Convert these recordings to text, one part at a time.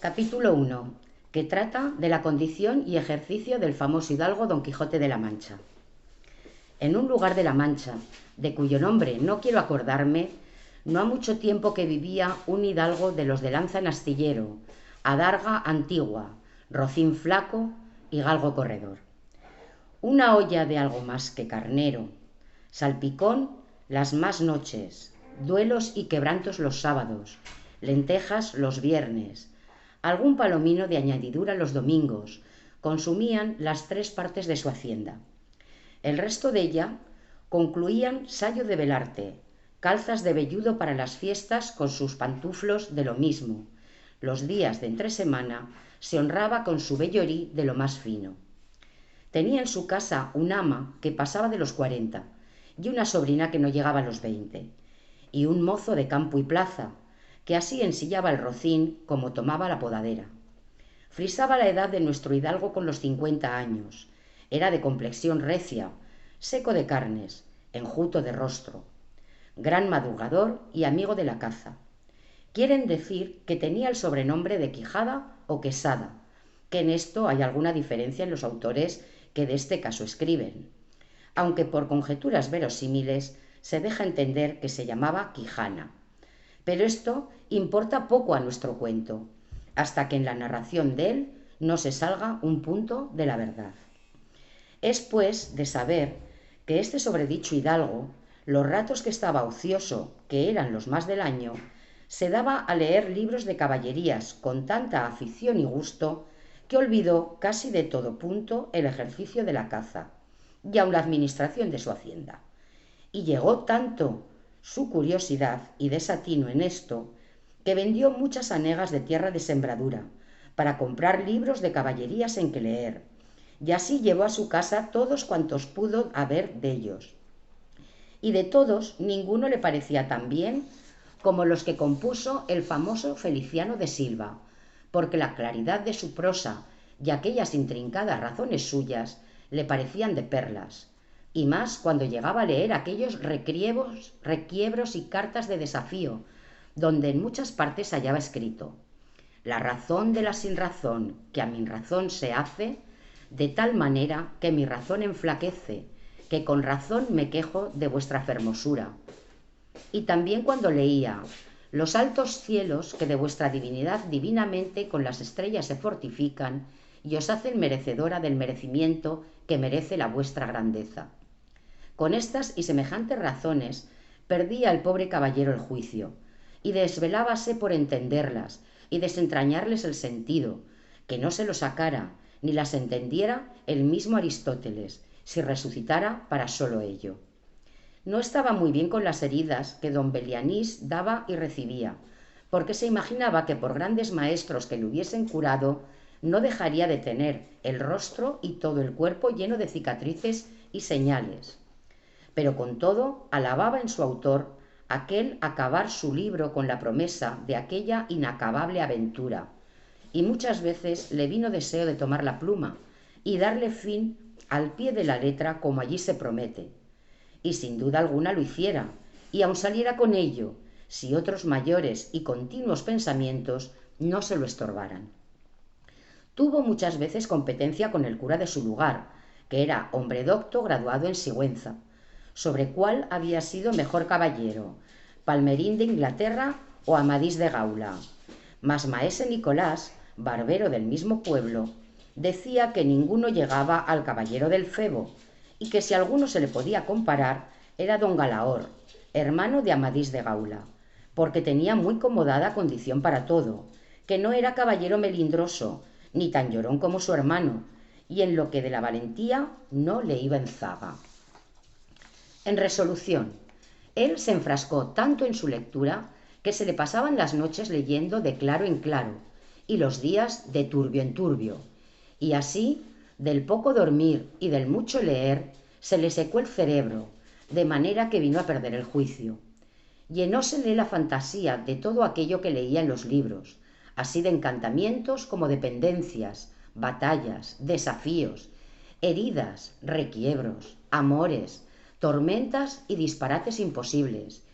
Capítulo 1, que trata de la condición y ejercicio del famoso hidalgo Don Quijote de la Mancha. En un lugar de la Mancha, de cuyo nombre no quiero acordarme, no ha mucho tiempo que vivía un hidalgo de los de lanza en astillero, adarga antigua, rocín flaco y galgo corredor. Una olla de algo más que carnero, salpicón las más noches, duelos y quebrantos los sábados, lentejas los viernes, algún palomino de añadidura los domingos, consumían las 3 partes de su hacienda. El resto de ella concluían sayo de velarte, calzas de velludo para las fiestas con sus pantuflos de lo mismo. Los días de entre semana se honraba con su vellorí de lo más fino. Tenía en su casa un ama que pasaba de los 40 y una sobrina que no llegaba a los 20, y un mozo de campo y plaza, que así ensillaba el rocín como tomaba la podadera. Frisaba la edad de nuestro hidalgo con los 50 años. Era de complexión recia, seco de carnes, enjuto de rostro, gran madrugador y amigo de la caza. Quieren decir que tenía el sobrenombre de Quijada o Quesada, que en esto hay alguna diferencia en los autores que de este caso escriben, aunque por conjeturas verosímiles se deja entender que se llamaba Quijana. Pero esto importa poco a nuestro cuento, hasta que en la narración de él no se salga un punto de la verdad. Es pues de saber que este sobredicho hidalgo, los ratos que estaba ocioso, que eran los más del año, se daba a leer libros de caballerías con tanta afición y gusto que olvidó casi de todo punto el ejercicio de la caza y aun la administración de su hacienda. Y llegó tanto su curiosidad y desatino en esto que vendió muchas hanegas de tierra de sembradura para comprar libros de caballerías en que leer, y así llevó a su casa todos cuantos pudo haber de ellos. Y de todos ninguno le parecía tan bien como los que compuso el famoso Feliciano de Silva, porque la claridad de su prosa y aquellas intrincadas razones suyas le parecían de perlas, y más cuando llegaba a leer aquellos requiebros y cartas de desafío, donde en muchas partes hallaba escrito: la razón de la sinrazón que a mi razón se hace, de tal manera que mi razón enflaquece, que con razón me quejo de vuestra fermosura. Y también cuando leía: los altos cielos que de vuestra divinidad divinamente con las estrellas se fortifican y os hacen merecedora del merecimiento que merece la vuestra grandeza. Con estas y semejantes razones perdía el pobre caballero el juicio, y desvelábase por entenderlas y desentrañarles el sentido, que no se lo sacara ni las entendiera el mismo Aristóteles, si resucitara para solo ello. No estaba muy bien con las heridas que don Belianís daba y recibía, porque se imaginaba que por grandes maestros que le hubiesen curado, no dejaría de tener el rostro y todo el cuerpo lleno de cicatrices y señales. Pero con todo alababa en su autor aquel acabar su libro con la promesa de aquella inacabable aventura, y muchas veces le vino deseo de tomar la pluma y darle fin al pie de la letra como allí se promete, y sin duda alguna lo hiciera, y aun saliera con ello, si otros mayores y continuos pensamientos no se lo estorbaran. Tuvo muchas veces competencia con el cura de su lugar, que era hombre docto graduado en Sigüenza, sobre cuál había sido mejor caballero, Palmerín de Inglaterra o Amadís de Gaula. Mas maese Nicolás, barbero del mismo pueblo, decía que ninguno llegaba al caballero del Febo, y que si alguno se le podía comparar era don Galaor, hermano de Amadís de Gaula, porque tenía muy comodada condición para todo, que no era caballero melindroso, ni tan llorón como su hermano, y en lo que de la valentía no le iba en zaga. En resolución, él se enfrascó tanto en su lectura que se le pasaban las noches leyendo de claro en claro y los días de turbio en turbio, y así, del poco dormir y del mucho leer, se le secó el cerebro, de manera que vino a perder el juicio. Llenósele la fantasía de todo aquello que leía en los libros, así de encantamientos como de pendencias, batallas, desafíos, heridas, requiebros, amores, tormentas y disparates imposibles,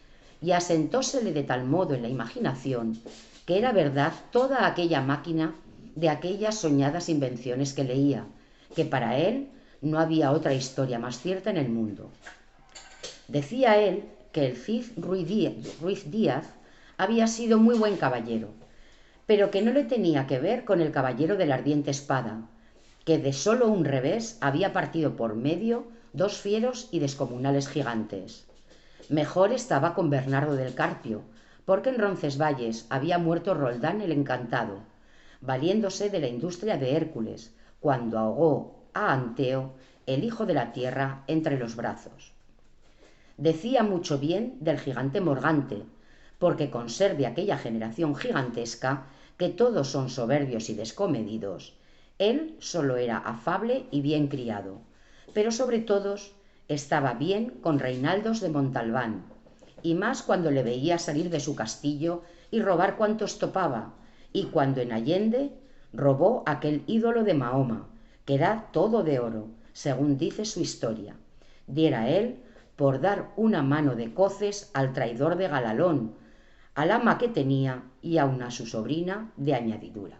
y asentósele de tal modo en la imaginación que era verdad toda aquella máquina de aquellas soñadas invenciones que leía, que para él no había otra historia más cierta en el mundo. Decía él que el Cid Ruiz Díaz había sido muy buen caballero, pero que no le tenía que ver con el caballero de la ardiente espada, que de solo un revés había partido por medio dos fieros y descomunales gigantes. Mejor estaba con Bernardo del Carpio, porque en Roncesvalles había muerto Roldán el Encantado, valiéndose de la industria de Hércules, cuando ahogó a Anteo, el hijo de la tierra, entre los brazos. Decía mucho bien del gigante Morgante, porque con ser de aquella generación gigantesca, que todos son soberbios y descomedidos, él solo era afable y bien criado, pero sobre todos estaba bien con Reinaldos de Montalbán, y más cuando le veía salir de su castillo y robar cuantos topaba, y cuando en Allende robó aquel ídolo de Mahoma, que era todo de oro, según dice su historia. Diera él por dar una mano de coces al traidor de Galalón, al ama que tenía y aun a su sobrina de añadidura.